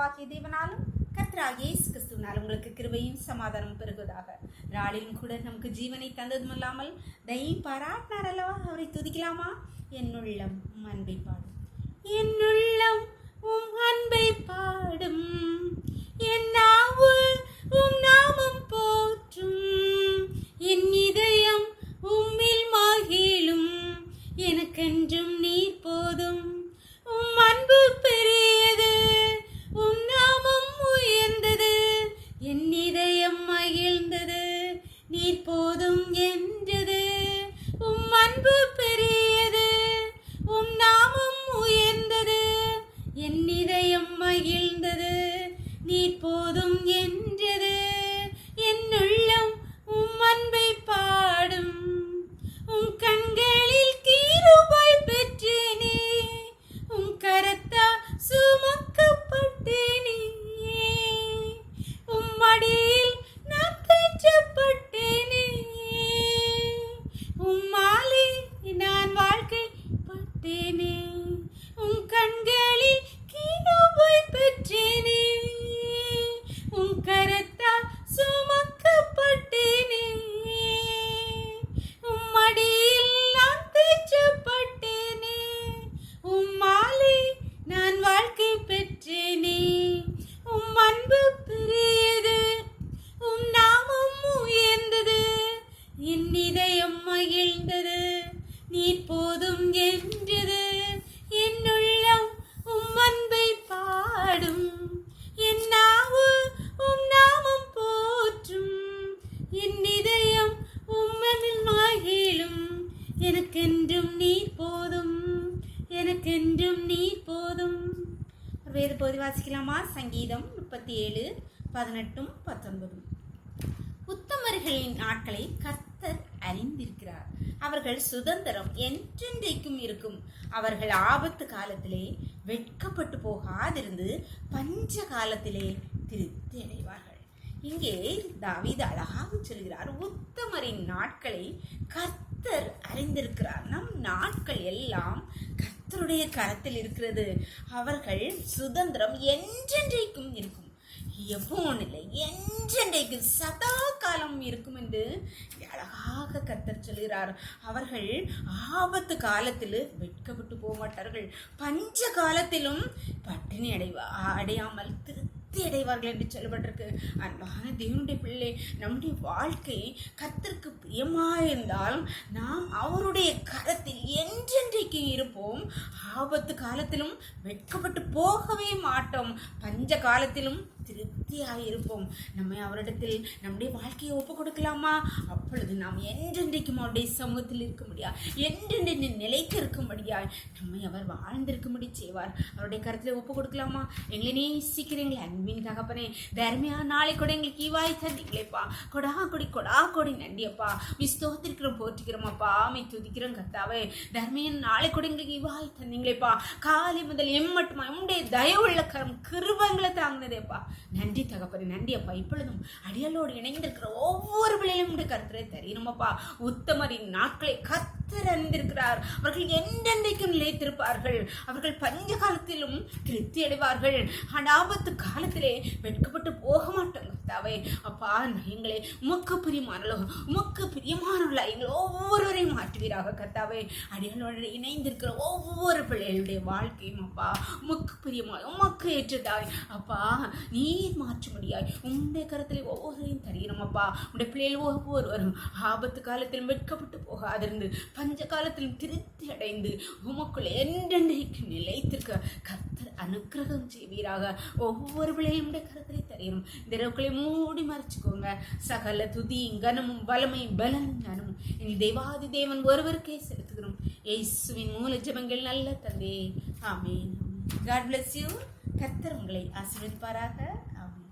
பிதாவாகிய தேவனாலும் கர்த்தராகிய இயேசு கிறிஸ்துவினால் உங்களுக்கு கிருபையும் சமாதானம் பெருகுவதாக. நாளிலும் கூட நமக்கு ஜீவனை தந்ததும் இல்லாமல் தயவு பாராட்டினார் அல்லவா, அவரை துதிக்கலாமா? என்னுள்ளம் அன்பை பாடும், என்னுள்ளம் உம் அன்பை பாடும், என் நாவு உம் நாமம் போற்றும், என் இதயம் உம்மில் மகிழும், எனக்கென்றும் நீர் போதும். உம் அன்பு பெரியது, உம் நாமம் உயர்ந்தது, என் இதயம் மகிழ்ந்தது, நீர் போதும் என்றது. உம் அன்பு பெரியது, உம் நாமம் உயர்ந்தது, என் இதயம் மகிழ்ந்தது, நீர் போதும் என்றது. என் உள்ளம் உம் அன்பை பாடும், உம் கண்களில் கிருபை பெற்றேனே, உம் கரத்தா சுமக்கப்பட்டேனே, உம் மடியில் நான் தேற்றப்பட்டேனே, உம்மாலே நான் வாழ்க்கைப்பட்டேனே, உம் கண்களில் கிருபை பெற்றேனே, உம் கரத்தா சுமக்கப்பட்டேனே, உம் மடியில் நான் தேற்றப்பட்டேனே, உம்மாலே நான் வாழ்க்கை பெற்றேனே. உம் அன்பு பெரியது, உம் நாமம் உயர்ந்தது, என் இதயம் மகிழ்ந்தது, நீர் போதும் என்றது. என் உள்ளம் உம் அன்பை பாடும், என் நாவு உம் நாமம் போற்றும், என் இதயம் உம்மில் மகிழும், எனக்கென்றும் நீர் போதும், எனக்கென்றும் நீர் போதும். வேறு பகுதி வாசிக்கலாமா? சங்கீதம் 37:18-19. உத்தமர்களின் நாட்களை கர்த்தர் அறிந்திருக்கிறார், அவர்கள் சுதந்திரம் என்றென்றைக்கும் இருக்கும். அவர்கள் ஆபத்து காலத்திலே வெட்கப்பட்டு போகாதிருந்து பஞ்ச காலத்திலே திருப்தி அடைவார்கள். இங்கே தாவீது அழகாக சொல்கிறார், உத்தமரின் நாட்களை கர்த்தர் அறிந்திருக்கிறார். நம் நாட்கள் எல்லாம் கர்த்தருடைய கரத்தில் இருக்கிறது. அவர்கள் சுதந்திரம் என்றென்றைக்கும் இருக்கும். எப்பவும் இல்லை, என்றென்றைக்கு சதா காலம் இருக்கும் என்று அழகாக கர்த்தர் சொல்கிறார். அவர்கள் ஆபத்து காலத்தில் வெட்கப்பட்டு போக மாட்டார்கள், பஞ்ச காலத்திலும் பட்டினி அடையாமல் திருப்தி அடைவார்கள் என்று சொல்லப்பட்டிருக்கு. அன்பான தேவனுடைய பிள்ளை, நம்முடைய வாழ்க்கை கர்த்தருக்கு பிரியமாயிருந்தால் நாம் அவருடைய கரத்தில் என்றென்றைக்கு இருப்போம். ஆபத்து காலத்திலும் வெட்கப்பட்டு போகவே மாட்டோம், பஞ்ச காலத்திலும் திருப்தியாயிருப்போம். நம்மை அவரிடத்தில் நம்முடைய வாழ்க்கையை ஒப்பு கொடுக்கலாமா? அப்பொழுது நாம் என்றென்றைக்கும் அவருடைய சமூகத்தில் இருக்க முடியாது, என்றென்று நிலைத்து இருக்க முடியாது, நம்மை அவர் வாழ்ந்திருக்கும்படி செய்வார். அவருடைய கருத்தில் ஒப்பு கொடுக்கலாமா? எங்களை நேசிக்கிறீங்களே அன்பின் தகப்பனே, தர்மையா நாளை கூட எங்களுக்கு ஈவாய் தந்தீங்களேப்பா, கொடா கொடி நண்டியப்பா, விஸ்தோத்திருக்கிறோம், போற்றிக்கிறோமாப்பா, அமை துதிக்கிறோம் கர்த்தாவே. தர்மையன் நாளை கூட எங்களுக்கு ஈவாய் தந்தீங்களேப்பா, காலை முதல் எம்மட்டுமா உம்முடைய தயவுள்ள கரம் கிருபங்களை தாங்கினதேப்பா, நன்றி தகப்பனே, நன்றி அப்பா. இப்பொழுதும் அடியாளோடு இணைந்திருக்கிற ஒவ்வொரு பிள்ளையிலும் கருத்தரை தெரியணுமப்பா. உத்தமரின் நாட்களை கர்த்தர் அறிந்திருக்கிறார், அவர்கள் என்றென்றைக்கும் நிலைத்திருப்பார்கள். அவர்கள் பஞ்ச காலத்திலும் திருப்தி அடைவார்கள், ஆபத்து காலத்திலே வெட்கப்பட்டு போக மாட்டாங்க. அப்பா, எங்களை உமக்கு பிரியமானவர்களா எங்களை ஒவ்வொருவரையும் மாற்றுவீராக கர்த்தாவே. அடியாளோடு இணைந்திருக்கிற ஒவ்வொரு பிள்ளைகளுடைய வாழ்க்கையும் அப்பா உமக்கு பிரியமாய் உமக்கு ஏற்றதாய் அப்பா நீர் மாற்ற முடியாய் உன்னுடைய கருத்தில் ஒவ்வொருவரையும் தருகிறோம் அப்பா. உடைய பிள்ளைகள் ஒவ்வொருவரும் ஆபத்து காலத்திலும் வெட்கப்பட்டு போகாதிருந்து பஞ்ச காலத்திலும் திருப்தி அடைந்து உமக்குள் என்றென்றைக்கு நிலைத்திருக்க கர்த்தர் அனுக்கிரகம் செய்வீராக. ஒவ்வொரு பிள்ளையும் உடைய கருத்திலே தருகிறோம். இந்த இரவுகளை மூடி மறைச்சுக்கோங்க. சகல துதி கனமும் வலமை பலன் ஞானமும் எங்கள் தேவாதி தேவன் ஒருவருக்கே செலுத்துகிறோம். இயேசுவின் மூல ஜெபங்கள் நல்ல தந்தே, ஆமென். God bless you. கர்த்தர் உங்களை ஆசீர்வதிப்பாராக. ஆமென்.